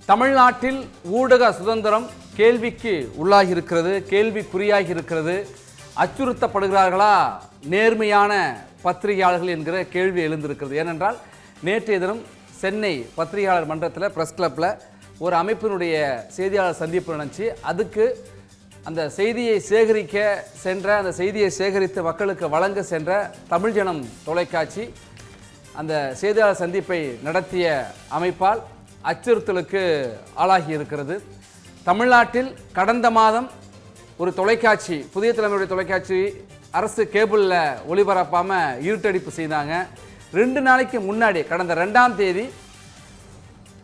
தமிழ்நாட்டில் ஊடக சுதந்திரம் கேள்விக்கு உள்ளாகி இருக்கிறது, கேள்விக்குறியாகி இருக்கிறது. அச்சுறுத்தப்படுகிறார்களா நேர்மையான பத்திரிகையாளர்கள் என்கிற கேள்வி எழுந்திருக்கிறது. ஏனென்றால் நேற்றைய தினம் சென்னை பத்திரிகையாளர் மன்றத்தில் பிரஸ் கிளப்பில் ஒரு அமைப்பினுடைய செய்தியாளர் சந்திப்பு நடந்துச்சு. அதுக்கு அந்த செய்தியை சேகரிக்க சென்ற, அந்த செய்தியை சேகரித்து மக்களுக்கு வழங்க சென்ற தமிழ் ஜனம் தொலைக்காட்சி அந்த செய்தியாளர் சந்திப்பை நடத்திய அமைப்பால் அச்சுறுத்தலுக்கு ஆளாகி இருக்கிறது. தமிழ்நாட்டில் கடந்த மாதம் ஒரு தொலைக்காட்சி, புதிய தலைமுறை தொலைக்காட்சி அரசு கேபிளில் ஒளிபரப்பாமல் இருட்டடிப்பு செய்தாங்க. 2 நாளைக்கு முன்னாடி கடந்த 2ஆம் தேதி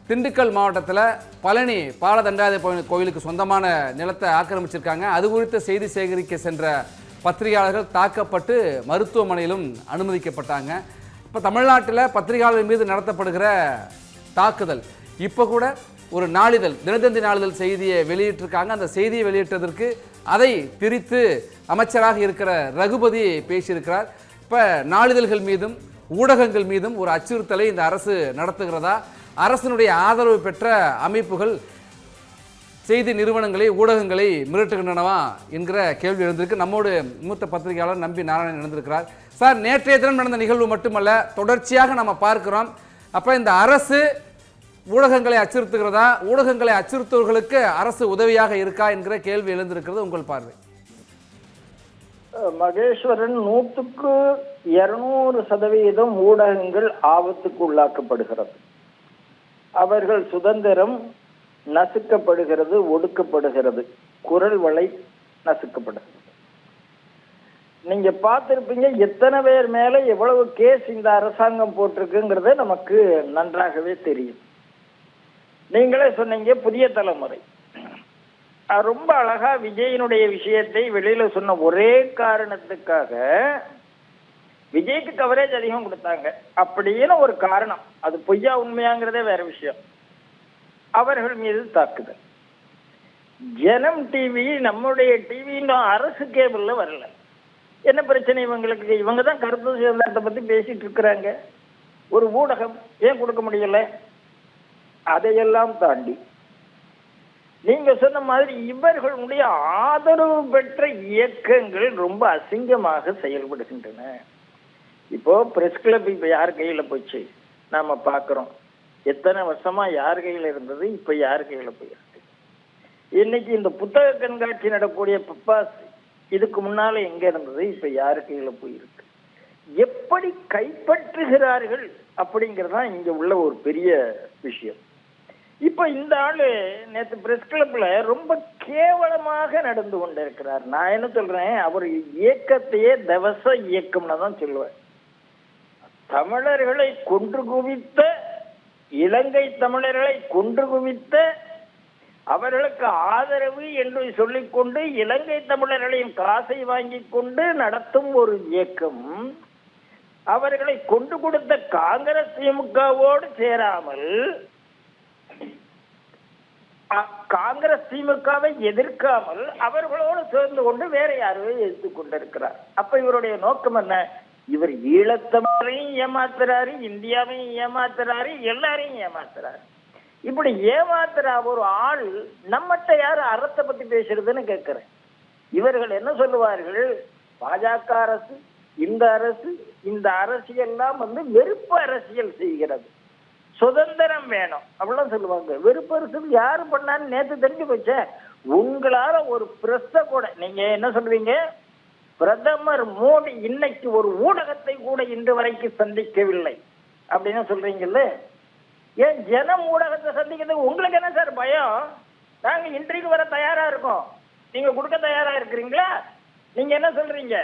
திண்டுக்கல் மாவட்டத்தில் பழனி பாலதண்டாயுதபாணி கோயிலுக்கு சொந்தமான நிலத்தை ஆக்கிரமிச்சிருக்காங்க. அது குறித்த செய்தி சேகரிக்க சென்ற பத்திரிகையாளர்கள் தாக்கப்பட்டு மருத்துவமனையிலும் அனுமதிக்கப்பட்டாங்க. இப்போ தமிழ்நாட்டில் பத்திரிகையாளர்கள் மீது நடத்தப்படுகிற தாக்குதல், இப்போ கூட ஒரு நாளிதழ், தினத்தந்தி நாளிதழ் செய்தியை வெளியிட்டிருக்காங்க. அந்த செய்தியை வெளியிட்டதற்கு அதை திரித்து அமைச்சராக இருக்கிற ரகுபதி பேசியிருக்கிறார். இப்போ நாளிதழ்கள் மீதும் ஊடகங்கள் மீதும் ஒரு அச்சுறுத்தலை இந்த அரசு நடத்துகிறதா? அரசினுடைய ஆதரவு பெற்ற அமைப்புகள் செய்தி நிறுவனங்களை, ஊடகங்களை மிரட்டுகின்றனவா என்கிற கேள்வி எழுந்திருக்கு. நம்மோடு மூத்த பத்திரிகையாளர் நம்பி நாராயணன் எழுந்திருக்கிறார். சார், நேற்றைய தினம் நடந்த நிகழ்வு மட்டுமல்ல, தொடர்ச்சியாக நம்ம பார்க்கிறோம். அப்போ இந்த அரசு ஊடகங்களை அச்சுறுத்துகிறதா, ஊடகங்களை அச்சுறுத்துவர்களுக்கு அரசு உதவியாக இருக்கா என்கிற கேள்வி எழுந்திருக்கிறது. உங்கள் பார்வை? மகேஸ்வரன், 100க்கு 200% ஊடகங்கள் ஆபத்துக்கு உள்ளாக்கப்படுகிறது. அவர்கள் சுதந்திரம் நசுக்கப்படுகிறது, ஒடுக்கப்படுகிறது, குரல் வளை நசுக்கப்படுகிறது. நீங்க பார்த்திருப்பீங்க, எத்தனை பேர் மேல எவ்வளவு கேஸ் இந்த அரசாங்கம் போட்டிருக்குங்கிறது நமக்கு நன்றாகவே தெரியும். நீங்களே சொன்னீங்க புதிய தலைமுறை. ரொம்ப அழகா விஜயினுடைய விஷயத்தை வெளியில சொன்ன ஒரே காரணத்துக்காக விஜய்க்கு கவரேஜ் அதிகம் கொடுத்தாங்க அப்படின்னு ஒரு காரணம். அது பொய்யா உண்மையாங்கிறதே வேற விஷயம். அவர்கள் மீது தாக்குதல். ஜனம் டிவி, நம்முடைய டிவி அரசு கேபிள்ல வரல. என்ன பிரச்சனை இவங்களுக்கு? இவங்க தான் கருத்து சுதந்திரத்தை பத்தி பேசிட்டு இருக்கிறாங்க. ஒரு ஊடகம் ஏன் கொடுக்க முடியல? அதையெல்லாம் தாண்டி நீங்க சொன்ன மாதிரி இவர்களுடைய ஆதரவு பெற்ற இயக்கங்கள் ரொம்ப அசிங்கமாக செயல்படுகின்றன. இப்போ பிரஸ் கிளப் இப்ப யார் கையில போச்சு நாம பாக்குறோம். எத்தனை வருஷமா யார் கையில இருந்தது, இப்ப யார் கையில போயிருக்கு. இன்னைக்கு இந்த புத்தக கண்காட்சி நடக்கூடிய பப்பாஸ் இதுக்கு முன்னால எங்க இருந்தது, இப்ப யாரு கையில போயிருக்கு. எப்படி கைப்பற்றுகிறார்கள் அப்படிங்கறதுதான் இங்க உள்ள ஒரு பெரிய விஷயம். இப்ப இந்த ஆளு நேற்று பிரஸ் கிளப்ல ரொம்ப கேவலமாக நடந்து கொண்டிருக்கிறார். நான் என்ன சொல்றேன், அவர் இயக்கத்தையே தவச இயக்கம்னு தான் சொல்லுவேன். தமிழர்களை கொன்று குவித்த, இலங்கை தமிழர்களை கொன்று குவித்த, அவர்களுக்கு ஆதரவு என்று சொல்லிக்கொண்டு இலங்கை தமிழர்களின் காசை வாங்கி கொண்டு நடத்தும் ஒரு இயக்கம், அவர்களை கொண்டு கொடுத்த காங்கிரஸ் திமுகவோடு சேராமல் காங்கிரஸ் திமுகவை எதிர்க்காமல் அவர்களோடு சேர்ந்து கொண்டு வேற யாரையோ எதிர்த்து கொண்டிருக்கிறார். அப்ப இவருடைய நோக்கம் என்ன? இவர் ஈழத்தமிழரையும் ஏமாத்துறாரு, இந்தியாவையும் ஏமாத்துறாரு, எல்லாரையும் ஏமாத்துறாரு. இப்படி ஏமாத்துற ஒரு ஆள் நம்மகிட்ட யாரு அறத்தை பத்தி பேசுறதுன்னு கேட்கிறேன். இவர்கள் என்ன சொல்லுவார்கள்? பாஜக அரசு, இந்த அரசு, இந்த அரசியெல்லாம் வெறுப்பு அரசியல் செய்கிறது, சுதந்திரம் வேணும் அப்படிலாம் சொல்லுவாங்க. வெறுப்பு அரசியல் யாரு பண்ணான்னு நேற்று தெரிஞ்சு போச்ச. உங்களால ஒரு பிரஸ் கூட நீங்க என்ன சொல்றீங்க? பிரதமர் மோடி இன்னைக்கு ஒரு ஊடகத்தை கூட இன்று வரைக்கும் சந்திக்கவில்லை அப்படின்னு சொல்றீங்கல்ல. ஏன் ஜனம் ஊடகத்தை சந்திக்கிறது உங்களுக்கு என்ன சார் பயம்? நாங்க இன்றைக்கு வர தயாரா இருக்கோம், நீங்க கொடுக்க தயாரா இருக்கிறீங்களா? நீங்க என்ன சொல்றீங்க?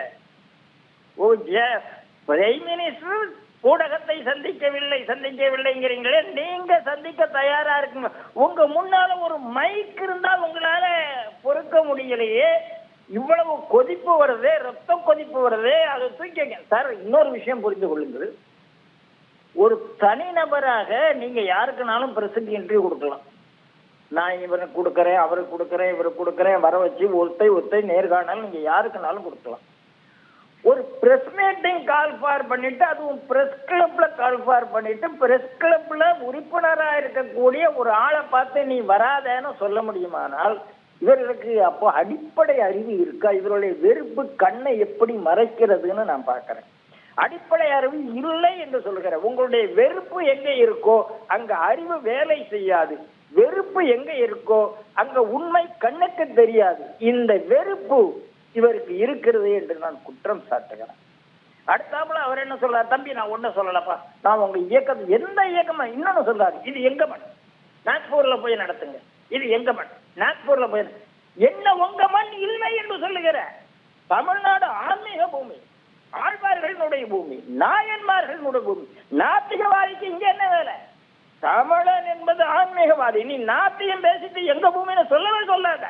ஓ எஸ், பிரைம் மினிஸ்டர் ஊடகத்தை சந்திக்கவில்லைங்கிறீங்களே, நீங்க சந்திக்க தயாரா இருக்குங்க. உங்க முன்னால ஒரு மைக் இருந்தால் உங்களால பொறுக்க முடியலையே. இவ்வளவு கொதிப்பு வருது, ரத்தம் கொதிப்பு வருது, அதை தூக்கிங்க சார். இன்னொரு விஷயம் புரிந்து கொள்ளுங்கள். ஒரு தனிநபராக நீங்க யாருக்குனாலும் பிரஸுக்கு இன்டர்வியூ கொடுக்கலாம். நான் இவருக்கு கொடுக்கறேன், அவருக்கு கொடுக்கறேன், இவருக்கு கொடுக்கறேன், வர வச்சு ஒத்தை நேர்காணல் நீங்க யாருக்குனாலும் கொடுக்கலாம். ஒரு பிரஸ் மீட்டிங் கால் ஃபார் பண்ணிட்டு, அதுவும் பிரஸ் கிளப்ல கால் ஃபார் பண்ணிட்டு, பிரஸ் கிளப்ல உறுப்பினரா இருக்கக்கூடிய ஒரு ஆளை பார்த்து நீ வராதேன்னு சொல்ல முடியுமானால் இவர்களுக்கு அப்போ அடிப்படை அறிவு இருக்கா? இவருடைய வெறுப்பு கண்ணை எப்படி மறைக்கிறதுன்னு நான் பார்க்கிறேன். அடிப்படை அறிவு இல்லை என்று சொல்கிறேன். உங்களுடைய வெறுப்பு எங்க இருக்கோ அங்க அறிவு வேலை செய்யாது. வெறுப்பு எங்க இருக்கோ அங்க உண்மை கண்ணுக்கு தெரியாது. இந்த வெறுப்பு இவருக்கு இருக்கிறது என்று நான் குற்றம் சாட்டுகிறேன். அடுத்தாப்புல அவர் என்ன சொல்றாரு, தம்பி நான் ஒண்ணு சொல்லலப்பா, நான் உங்க இயக்கம் எந்த இயக்கமா இன்னொன்னு சொல்றாரு, இது எங்க மண், நாக்பூர்ல போய் நடத்துங்க, இது எங்க மண், நாக்பூர்ல போய் என்ன உங்க மண் இல்லை என்று சொல்லுகிற. தமிழ்நாடு ஆன்மீக பூமி, ஆழ்வார்களுடைய பூமி, நாயன்மார்களுடைய பூமி. நாத்திகவாதிக்கு இங்க என்ன வேலை? தமிழன் என்பது ஆன்மீகவாதி. நீ நாத்தியம் பேசிட்டு எங்க பூமின்னு சொல்லவே சொல்லாத.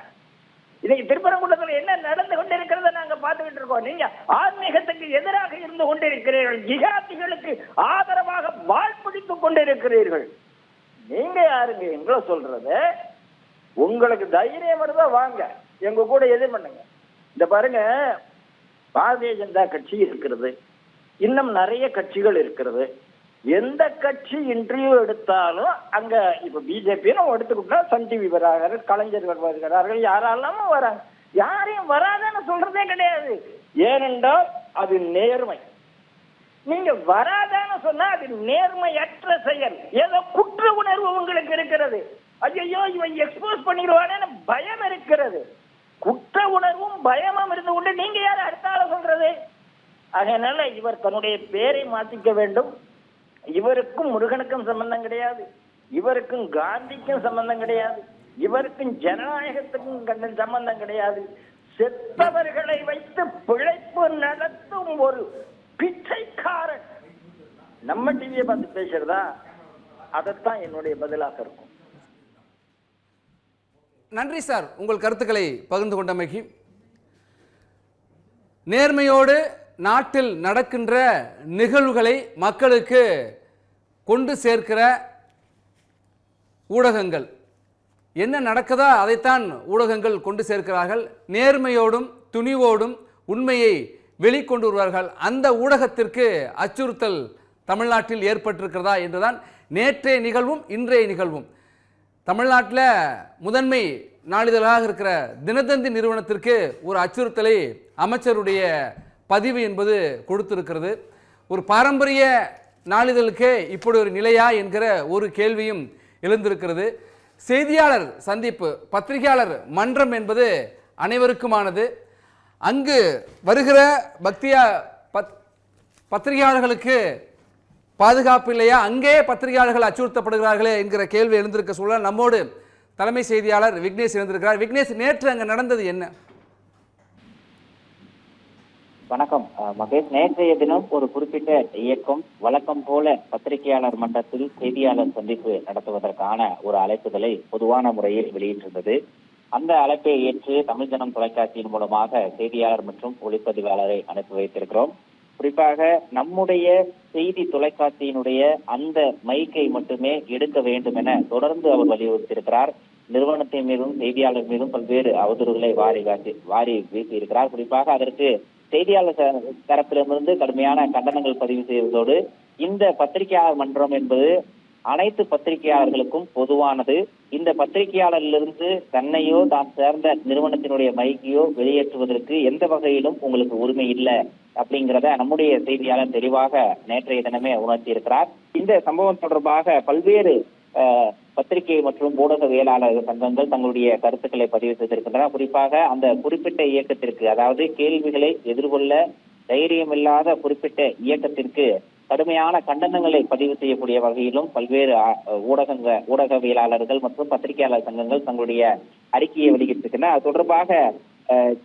இன்னைக்கு திருப்பரங்குன்றத்தில் என்ன நடந்து கொண்டிருக்கிறத நாங்க பார்த்துக்கிட்டு இருக்கோம். நீங்க ஆன்மீகத்துக்கு எதிராக இருந்து கொண்டிருக்கிறீர்கள், ஜிகாதிகளுக்கு ஆதரவாக வாள் பிடித்துக் கொண்டிருக்கிறீர்கள். நீங்க யாருங்க எங்களை சொல்றது? உங்களுக்கு தைரியம் வருதா வாங்க எங்க கூட எதிர் பண்ணுங்க. இந்த பாருங்க, பாரதிய ஜனதா கட்சி இருக்கிறது, இன்னும் நிறைய கட்சிகள் இருக்கிறது. எந்த கட்சி இன்டர்வியூ எடுத்தாலும் அங்க இப்ப பிஜேபின்னு எடுத்துக்கிட்டா சன் டிவி வரார்கள், கலைஞர்கள் வருகிறார்கள், யாரெல்லாமும் வராங்க. யாரையும் வராதுன்னு சொல்றதே கிடையாது. ஏனென்றால் அது நேர்மை. நீங்க வராதான்னு சொன்னா அது நேர்மையற்ற செயல். ஏதோ குற்ற உணர்வு உங்களுக்கு இருக்கிறது. ஐயோ இவன் எக்ஸ்போஸ் பண்ணிடுவானேன்னு பயம் இருக்கிறது. குற்ற உணர்வும் பயமும் இருந்து கொண்டு நீங்க யாரு அடுத்தால சொல்றது? அதனால இவர் தன்னுடைய பேரை மாத்திக்க வேண்டும். இவருக்கும் முருகனுக்கும் சம்பந்தம் கிடையாது, இவருக்கும் காந்திக்கும் சம்பந்தம் கிடையாது, இவருக்கும் ஜனநாயகத்துக்கும் சம்பந்தம் கிடையாது. செத்தவர்களை வைத்து பிழைப்பு நடத்தும் ஒரு பிச்சைக்காரன் நம்ம டிவியை பார்த்து பேசுறதா? அதைத்தான் என்னுடைய பதிலாக இருக்கும். நன்றி சார், உங்கள் கருத்துக்களை பகிர்ந்து கொண்டமைக்கு. நேர்மையோடு நாட்டில் நடக்கின்ற நிகழ்வுகளை மக்களுக்கு கொண்டு சேர்க்கிற ஊடகங்கள், என்ன நடக்குதா அதைத்தான் ஊடகங்கள் கொண்டு சேர்க்கிறார்கள். நேர்மையோடும் துணிவோடும் உண்மையை வெளிக்கொண்டு வருவார்கள். அந்த ஊடகத்திற்கு அச்சுறுத்தல் தமிழ்நாட்டில் ஏற்பட்டிருக்கிறதா என்றுதான் நேற்றைய நிகழ்வும் இன்றைய நிகழ்வும். தமிழ்நாட்டில் முதன்மை நாளிதழாக இருக்கிற தினத்தந்தி நிறுவனத்திற்கு ஒரு அச்சுறுத்தலை அமைச்சருடைய பதிவு என்பது கொடுத்திருக்கிறது. ஒரு பாரம்பரிய நாளிதழுக்கு இப்படி ஒரு நிலையா என்கிற ஒரு கேள்வியும் எழுந்திருக்கிறது. செய்தியாளர் சந்திப்பு, பத்திரிகையாளர் மன்றம் என்பது அனைவருக்குமானது. அங்கு வருகிற பத்திரிகையாளர்களுக்கு பாதுகாப்பு இல்லையா, அங்கே பத்திரிகையாளர்கள் அச்சுறுத்தப்படுகிறார்களே என்கிற கேள்வி எழுந்திருக்க சூழல். நம்மோடு தலைமை செய்தியாளர் விக்னேஷ் எழுந்திருக்கிறார். விக்னேஷ், நேற்று அங்கே நடந்தது என்ன? வணக்கம் மகேஷ். நேற்றைய தினம் ஒரு குறிப்பிட்ட இயக்கம் வழக்கம் போல பத்திரிகையாளர் மன்றத்தில் செய்தியாளர் சந்திப்பு நடத்துவதற்கான ஒரு அழைப்புதலை பொதுவான முறையில் வெளியிட்டிருந்தது. அந்த அழைப்பை ஏற்று தமிழ் ஜனம் தொலைக்காட்சியின் மூலமாக செய்தியாளர் மற்றும் ஒளிப்பதிவாளரை அனுப்பி வைத்திருக்கிறோம். குறிப்பாக நம்முடைய செய்தி தொலைக்காட்சியினுடைய அந்த மைக்கை மட்டுமே எடுக்க வேண்டும் என தொடர்ந்து அவர் வலியுறுத்தியிருக்கிறார். நிறுவனத்தின் மீதும் செய்தியாளர் மீதும் பல்வேறு அவதூறுகளை வாரி வீசியிருக்கிறார். குறிப்பாக அதற்கு செய்தியாளர் தரப்பிலிருந்து கடுமையான கண்டனங்கள் பதிவு செய்வதோடு, இந்த பத்திரிகையாளர் மன்றம் என்பது அனைத்து பத்திரிகையாளர்களுக்கும் பொதுவானது. இந்த பத்திரிகையாளரிலிருந்து தன்னையோ தான் சேர்ந்த நிறுவனத்தினுடைய மைக்கையோ வெளியேற்றுவதற்கு எந்த வகையிலும் உங்களுக்கு உரிமை இல்லை அப்படிங்கிறத நம்முடைய செய்தியாளர் தெளிவாக நேற்றைய தினமே உணர்த்தி இருக்கிறார். இந்த சம்பவம் தொடர்பாக பல்வேறு பத்திரிகை மற்றும் ஊடகவியலாளர் சங்கங்கள் தங்களுடைய கருத்துக்களை பதிவு செய்திருக்கின்றன. குறிப்பாக அந்த குறிப்பிட்ட இயக்கத்திற்கு, அதாவது கேள்விகளை எதிர்கொள்ள தைரியமில்லாத குறிப்பிட்ட இயக்கத்திற்கு கடுமையான கண்டனங்களை பதிவு செய்யக்கூடிய வகையிலும் பல்வேறு ஊடகவியலாளர்கள் மற்றும் பத்திரிகையாளர் சங்கங்கள் தங்களுடைய அறிக்கையை வெளியிட்டிருக்கின்றன. அது தொடர்பாக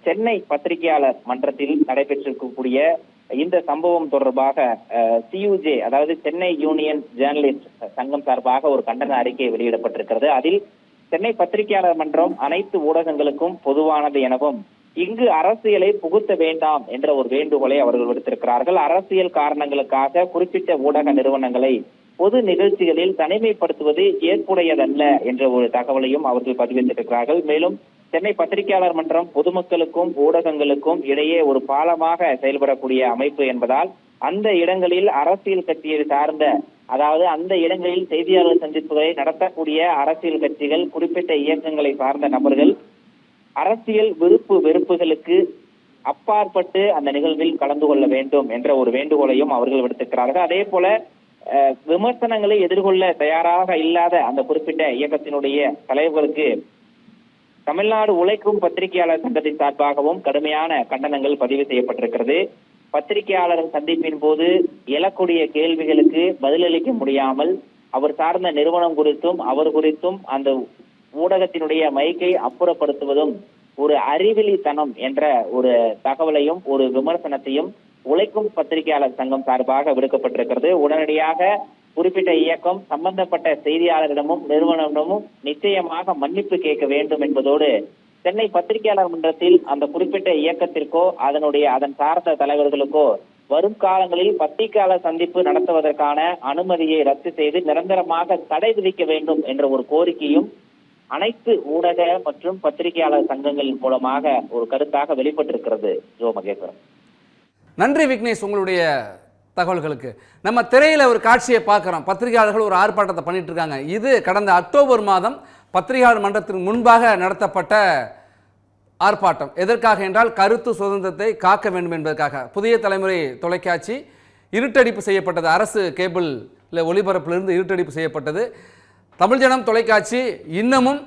சென்னை பத்திரிகையாளர் மன்றத்தில் நடைபெற்றிருக்கக்கூடிய இந்த சம்பவம் தொடர்பாக சியூஜே, அதாவது சென்னை யூனியன் ஜேர்னலிஸ்ட் சங்கம் சார்பாக ஒரு கண்டன அறிக்கை வெளியிடப்பட்டிருக்கிறது. அதில் சென்னை பத்திரிகையாளர் மன்றம் அனைத்து ஊடகங்களுக்கும் பொதுவானது எனவும் இங்கு அரசியலை புகுத்த வேண்டாம் என்ற ஒரு வேண்டுகோளை அவர்கள் விடுத்திருக்கிறார்கள். அரசியல் காரணங்களுக்காக குறிப்பிட்ட ஊடக நிறுவனங்களை பொது நிகழ்ச்சிகளில் தனிமைப்படுத்துவது ஏற்புடையதல்ல என்ற ஒரு தகவலையும் அவர்கள் பதிவிட்டிருக்கிறார்கள். மேலும் சென்னை பத்திரிகையாளர் மன்றம் பொதுமக்களுக்கும் ஊடகங்களுக்கும் இடையே ஒரு பாலமாக செயல்படக்கூடிய அமைப்பு என்பதால் அந்த இடங்களில் அரசியல் கட்சியை சார்ந்த, அதாவது அந்த இடங்களில் செய்தியாளர் சந்திப்புகளை நடத்தக்கூடிய அரசியல் கட்சிகள், குறிப்பிட்ட இயக்கங்களை சார்ந்த நபர்கள் அரசியல் விருப்பு வெறுப்புகளுக்கு அப்பாற்பட்டு அந்த நிகழ்வில் கலந்து கொள்ள வேண்டும் என்ற ஒரு வேண்டுகோளையும் அவர்கள் விடுத்திருக்கிறார்கள். அதே போல விமர்சனங்களை எதிர்கொள்ள தயாராக இல்லாத அந்த குறிப்பிட்ட இயக்கத்தினுடைய தலைவர்களுக்கு தமிழ்நாடு உழைக்கும் பத்திரிகையாளர் சங்கத்தின் சார்பாகவும் கடுமையான கண்டனங்கள் பதிவு செய்யப்பட்டிருக்கிறது. பத்திரிகையாளர் சந்திப்பின் போது எழக்கூடிய கேள்விகளுக்கு பதிலளிக்க முடியாமல் அவர் சார்ந்த நிறுவனம் குறித்தும் அவர் குறித்தும் அந்த ஊடகத்தினுடைய மைக்கை அப்புறப்படுத்துவதும் ஒரு அறிவிலித்தனம் என்ற ஒரு தகவலையும் ஒரு விமர்சனத்தையும் உழைக்கும் பத்திரிகையாளர் சங்கம் சார்பாக விடுக்கப்பட்டிருக்கிறது. உடனடியாக குறிப்பிட்ட இயக்கம் சம்பந்தப்பட்ட செய்தியாளரிடமும் நிறுவனமிடமும் நிச்சயமாக மன்னிப்பு கேட்க வேண்டும் என்பதோடு சென்னை பத்திரிகையாளர் மன்றத்தில் அந்த குறிப்பிட்ட இயக்கத்திற்கோ அதன் சார்ந்த தலைவர்களுக்கோ வரும் காலங்களில் பத்திரிகையாளர் சந்திப்பு நடத்துவதற்கான அனுமதியை ரத்து செய்து நிரந்தரமாக தடை விதிக்க வேண்டும் என்ற ஒரு கோரிக்கையும் அனைத்து ஊடக மற்றும் பத்திரிகையாளர் சங்கங்களின் மூலமாக ஒரு கருத்தாக வெளிப்பட்டிருக்கிறது. ஜோ மகேஸ்வரன். நன்றி விக்னேஷ், உங்களுடைய தகவல்களுக்கு. நம்ம திரையில ஒரு காட்சியை பார்க்குறோம். பத்திரிகையாளர்கள் ஒரு ஆர்ப்பாட்டத்தை பண்ணிட்டு இருக்காங்க. இது கடந்த அக்டோபர் மாதம் பத்திரிகையாளர் மன்றத்திற்கு முன்பாக நடத்தப்பட்ட ஆர்ப்பாட்டம். எதற்காக என்றால் கருத்து சுதந்திரத்தை காக்க வேண்டும் என்பதற்காக. புதிய தலைமுறை தொலைக்காட்சி இருட்டடிப்பு செய்யப்பட்டது. அரசு கேபிளில் ஒளிபரப்பிலிருந்து இருட்டடிப்பு செய்யப்பட்டது. தமிழ் ஜனம் தொலைக்காட்சி இன்னமும்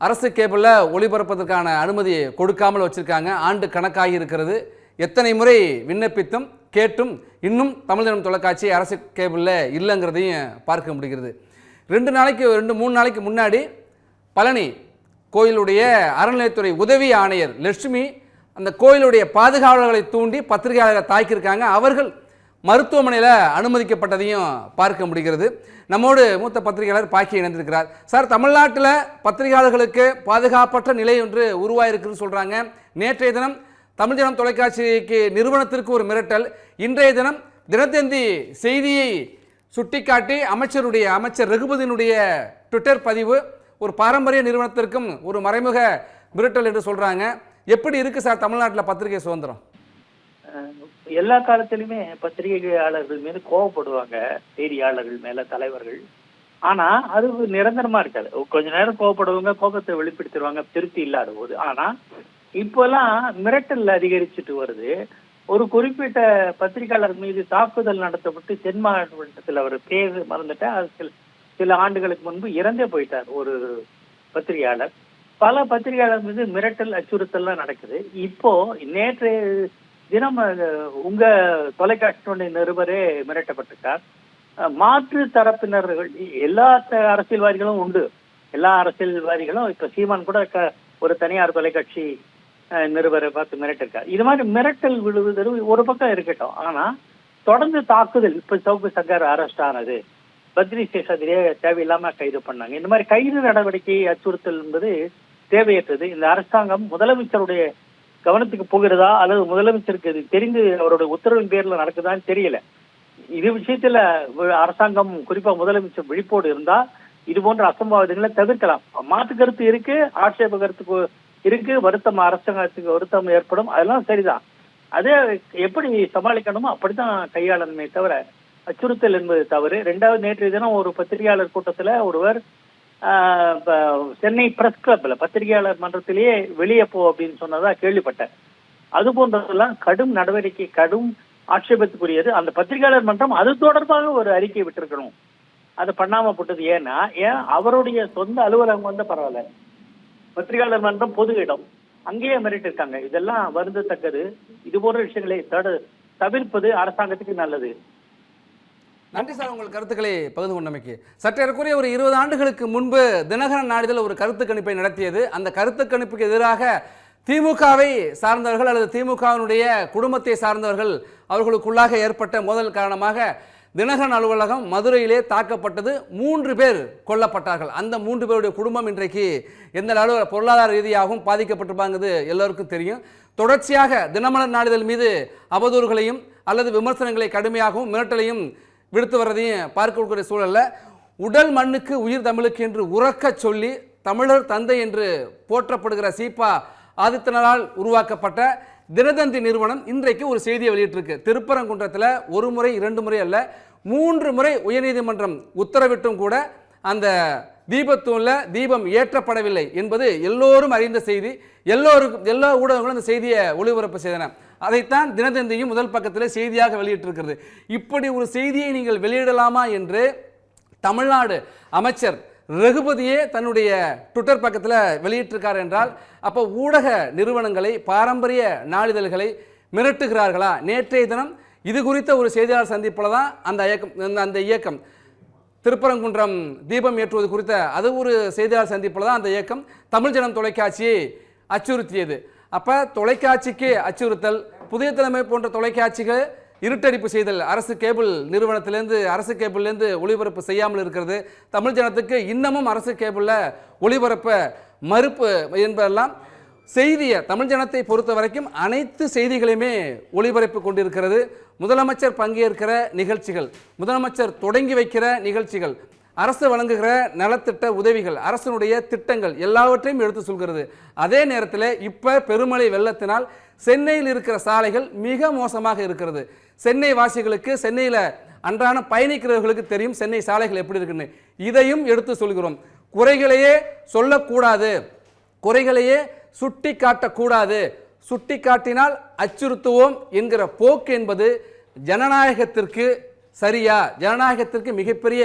அரசு கேபிளில் ஒளிபரப்பதற்கான அனுமதியை கொடுக்காமல் வச்சிருக்காங்க. ஆண்டு கணக்காகி இருக்கிறது. எத்தனை முறை விண்ணப்பித்தும் கேட்டும் இன்னும் தமிழ் ஜனம் தொலைக்காட்சி அரசு கேபிளில் இல்லைங்கிறதையும் பார்க்க முடிகிறது. 2-3 நாளைக்கு முன்னாடி பழனி கோயிலுடைய அறநிலையத்துறை உதவி ஆணையர் லட்சுமி அந்த கோயிலுடைய பாதுகாவலர்களை தூண்டி பத்திரிகையாளர்களை தாக்கியிருக்காங்க. அவர்கள் மருத்துவமனையில் அனுமதிக்கப்பட்டதையும் பார்க்க முடிகிறது. நம்மோடு மூத்த பத்திரிகையாளர் பாக்கி இணைந்திருக்கிறார். சார், தமிழ்நாட்டில் பத்திரிகையாளர்களுக்கு பாதுகாப்பற்ற நிலை ஒன்று உருவாயிருக்குன்னு சொல்கிறாங்க. நேற்றைய தினம் தமிழ் ஜனம் தொலைக்காட்சிக்கு நிறுவனத்திற்கு ஒரு மிரட்டல். இன்றைய தினம் தினத்தந்தி செய்தியை சுட்டிக்காட்டி அமைச்சர் ரகுபதியினுடைய ட்விட்டர் பதிவு ஒரு பாரம்பரிய நிறுவனத்திற்கும் ஒரு மறைமுக மிரட்டல் என்று சொல்றாங்க. எப்படி இருக்கு சார் தமிழ்நாட்டில் பத்திரிகை சுதந்திரம்? எல்லா காலத்திலுமே பத்திரிகையாளர்கள் மீது கோவப்படுவாங்க, செய்தியாளர்கள் மேல தலைவர்கள். ஆனா அது நிரந்தரமா இருக்காது. கொஞ்ச நேரம் கோவப்படுவாங்க, கோபத்தை வெளிப்படுத்திடுவாங்க திருப்தி இல்லாத போது. ஆனா இப்பெல்லாம் மிரட்டல் அதிகரிச்சுட்டு வருது. ஒரு குறிப்பிட்ட பத்திரிகையாளர் மீது தாக்குதல் நடத்தப்பட்டு தென் மாவட்டத்தில் அவர் பேர் மறந்துட்டா சில ஆண்டுகளுக்கு முன்பு இறந்தே போயிட்டார் ஒரு பத்திரிகையாளர். பல பத்திரிகையாளர் மீது மிரட்டல் அச்சுறுத்தல்லாம் நடக்குது. இப்போ நேற்றைய தினம் உங்க தொலைக்காட்சியினுடைய நிருபரே மிரட்டப்பட்டிருக்கார். மாற்று தரப்பினர்கள் எல்லா அரசியல்வாதிகளும் உண்டு. எல்லா அரசியல்வாதிகளும் இப்ப சீமான் கூட ஒரு தனியார் தொலைக்காட்சி நிருபரை பார்த்து மிரட்டிருக்கார். இது மாதிரி மிரட்டல் விழுவதற்கு ஒரு பக்கம் இருக்கட்டும். ஆனா தொடர்ந்து தாக்குதல், இப்ப சவுக்கு சங்கர் அரெஸ்ட் ஆனது, பத்ரி சேஷாதிரியே தேவையில்லாம கைது பண்ணாங்க. இந்த மாதிரி கைது நடவடிக்கை அச்சுறுத்தல் என்பது தேவையற்றது. இந்த அரசாங்கம் முதலமைச்சருடைய கவனத்துக்கு போகிறதா அல்லது முதலமைச்சருக்கு இது தெரிந்து அவருடைய உத்தரவின் பேர்ல நடக்குதான்னு தெரியல. இது விஷயத்துல அரசாங்கம் குறிப்பா முதலமைச்சர் விழிப்போடு இருந்தா இது போன்ற அசம்பாவிதங்களை தவிர்க்கலாம். மாற்று கருத்து இருக்கு, ஆட்சேப கருத்துக்கு இருக்கு, அரசாங்கத்துக்கு வருத்தம் ஏற்படும், அதெல்லாம் சரிதான். அதே எப்படி சமாளிக்கணுமோ அப்படித்தான் கையாளணுமே தவிர அச்சுறுத்தல் என்பது தவறு. ரெண்டாவது, நேற்றைய தினம் ஒரு பத்திரிகையாளர் கூட்டத்துல ஒருவர் சென்னை பிரஸ் கிளப்ல பத்திரிகையாளர் மன்றத்திலேயே வெளியே போ அப்படின்னு சொன்னதா கேள்விப்பட்டேன். அது போன்றதெல்லாம் கடும் நடவடிக்கை, கடும் ஆட்சேபத்துக்குரியது. அந்த பத்திரிகையாளர் மன்றம் அது தொடர்பாக ஒரு அறிக்கை விட்டிருக்கணும். அது பண்ணாம போட்டது. ஏன் அவருடைய சொந்த அலுவலகம் வந்து பரவாயில்ல, பத்திரிகையாளர் மன்றம் பொது இடம், அங்கேயே மிரட்டி இருக்காங்க. இதெல்லாம் வருந்தத்தக்கது. இது போன்ற விஷயங்களை தவிர்ப்பது அரசாங்கத்துக்கு நல்லது. நன்றி சார், உங்கள் கருத்துக்களை பகிர்ந்து கொண்டமைக்கு. சற்றேறக்குறைய ஒரு 20 ஆண்டுகளுக்கு முன்பு தினகரன் நாளிதழ் ஒரு கருத்து கணிப்பை நடத்தியது. அந்த கருத்து கணிப்புக்கு எதிராக திமுகவை சார்ந்தவர்கள் அல்லது திமுகவினுடைய குடும்பத்தை சார்ந்தவர்கள் அவர்களுக்குள்ளாக ஏற்பட்ட மோதல் காரணமாக தினகரன் அலுவலகம் மதுரையிலே தாக்கப்பட்டது. 3 பேர் கொல்லப்பட்டார்கள். அந்த 3 பேருடைய குடும்பம் இன்றைக்கு எந்த அளவு பொருளாதார ரீதியாகவும் பாதிக்கப்பட்டிருப்பாங்கிறது எல்லோருக்கும் தெரியும். தொடர்ச்சியாக தினமலர் நாளிதழ் மீது அவதூறுகளையும் அல்லது விமர்சனங்களை கடுமையாகவும் மிரட்டலையும் விடுத்து வர்றதையும் பார்க்கக்கூடிய சூழல்ல உடல் மண்ணுக்கு உயிர் தமிழுக்கு என்று உறக்க சொல்லி தமிழர் தந்தை என்று போற்றப்படுகிற சீபா ஆதித்தனாரால் உருவாக்கப்பட்ட தினதந்தி நிறுவனம் இன்றைக்கு ஒரு செய்தியை வெளியிட்டிருக்கு. திருப்பரங்குன்றத்தில் ஒரு முறை 2 முறை அல்ல 3 முறை உயர்நீதிமன்றம் உத்தரவிட்டும் கூட அந்த தீபத்தூண்ல தீபம் ஏற்றப்படவில்லை என்பது எல்லோரும் அறிந்த செய்தி. எல்லா ஊடகங்களும் அந்த செய்தியை ஒளிபரப்பு செய்தன. அதைத்தான் தினதந்தியும் முதல் பக்கத்தில் செய்தியாக வெளியிட்டிருக்கிறது. இப்படி ஒரு செய்தியை நீங்கள் வெளியிடலாமா என்று தமிழ்நாடு அமைச்சர் ரகுபதியே தன்னுடைய ட்விட்டர் பக்கத்தில் வெளியிட்டிருக்கார் என்றால் அப்போ ஊடக நிறுவனங்களை, பாரம்பரிய நாளிதழ்களை மிரட்டுகிறார்களா? நேற்றைய தினம் இது குறித்த ஒரு செய்தியாளர் சந்திப்பில் தான் அந்த இயக்கம் திருப்பரங்குன்றம் தீபம் ஏற்றுவது குறித்த அது ஒரு செய்தியாளர் சந்திப்பில் தான் அந்த இயக்கம் தமிழ் ஜனம் தொலைக்காட்சியை அச்சுறுத்தியது. அப்போ தொலைக்காட்சிக்கு அச்சுறுத்தல், புதிய தலைமை போன்ற தொலைக்காட்சிகள் இருட்டடிப்பு செய்தல், அரசு கேபிள் நிறுவனத்திலேருந்து அரசு கேபிள்லேருந்து ஒளிபரப்பு செய்யாமல் இருக்கிறது, தமிழ் ஜனத்துக்கு இன்னமும் அரசு கேபிளில் ஒளிபரப்ப மறுப்பு என்பதெல்லாம் செய்தியை தமிழ் ஜனத்தை பொறுத்த வரைக்கும் அனைத்து செய்திகளையுமே ஒளிபரப்பு கொண்டிருக்கிறது. முதலமைச்சர் பங்கேற்கிற நிகழ்ச்சிகள், முதலமைச்சர் தொடங்கி வைக்கிற நிகழ்ச்சிகள், அரசு வழங்குகிற நலத்திட்ட உதவிகள், அரசனுடைய திட்டங்கள் எல்லாவற்றையும் எடுத்து சொல்கிறது. அதே நேரத்தில் இப்போ பெருமழை வெள்ளத்தினால் சென்னையில் இருக்கிற சாலைகள் மிக மோசமாக இருக்கிறது. சென்னை வாசிகளுக்கு, சென்னையில் அன்றாட பயணிக்கிறவர்களுக்கு தெரியும் சென்னை சாலைகள் எப்படி இருக்குன்னு. இதையும் எடுத்து சொல்கிறோம். குறைகளையே சொல்லக்கூடாது, குறைகளையே சுட்டி காட்டக்கூடாது, சுட்டி காட்டினால் அச்சுறுத்துவோம் என்கிற போக்கு என்பது ஜனநாயகத்திற்கு சரியா? ஜனநாயகத்திற்கு மிகப்பெரிய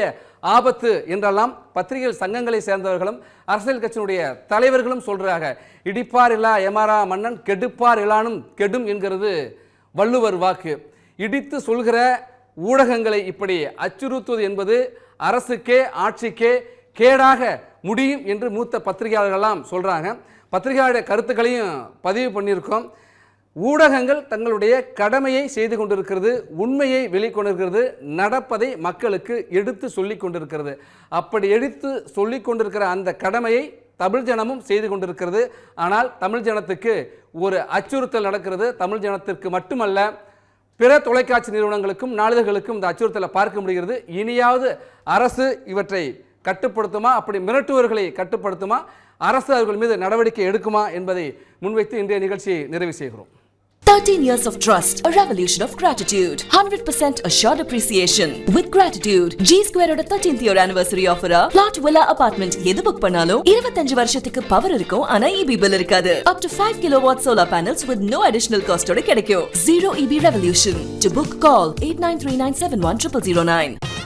ஆபத்து என்றெல்லாம் பத்திரிகை சங்கங்களை சேர்ந்தவர்களும் அரசியல் கட்சியினுடைய தலைவர்களும் சொல்றாங்க. இடிப்பார் இல்லா எமாரா மன்னன் கெடுப்பார் இல்லானும் கெடும் என்கிறது வள்ளுவர் வாக்கு. இடித்து சொல்கிற ஊடகங்களை இப்படி அச்சுறுத்துவது என்பது அரசுக்கே ஆட்சிக்கே கேடாக முடியும் என்று மூத்த பத்திரிகையாளர்கள்லாம் சொல்றாங்க. பத்திரிகையாளருடைய கருத்துக்களையும் பதிவு பண்ணியிருக்கோம். ஊடகங்கள் தங்களுடைய கடமையை செய்து கொண்டிருக்கிறது, உண்மையை வெளிக்கொண்டிருக்கிறது, நடப்பதை மக்களுக்கு எடுத்து சொல்லி கொண்டிருக்கிறது. அப்படி எடுத்து சொல்லி கொண்டிருக்கிற அந்த கடமையை தமிழ் ஜனமும் செய்து கொண்டிருக்கிறது. ஆனால் தமிழ் ஜனத்துக்கு ஒரு அச்சுறுத்தல் நடக்கிறது. தமிழ் ஜனத்திற்கு மட்டுமல்ல, பிற தொலைக்காட்சி நிறுவனங்களுக்கும் நாளிதழ்களுக்கும் இந்த அச்சுறுத்தலை பார்க்க முடிகிறது. இனியாவது அரசு இவற்றை கட்டுப்படுத்துமா? அப்படி மிரட்டுவர்களை கட்டுப்படுத்துமா? அரசு அவர்கள் மீது நடவடிக்கை எடுக்குமா என்பதை முன்வைத்து இன்றைய நிகழ்ச்சியை நிறைவு செய்கிறோம். 13 years of trust, a revolution of gratitude, 100% assured appreciation. With gratitude, G Square oda 13th year anniversary offer plot villa apartment எது புக் பண்ணாலும் 25 வருஷத்துக்கு பவர் இருக்கும், ஆனா EB bill இருக்காது. Up to 5 kilowatt solar panels with no additional cost ஓட கிடைக்கும். Zero EB revolution. To book, call 8939710009.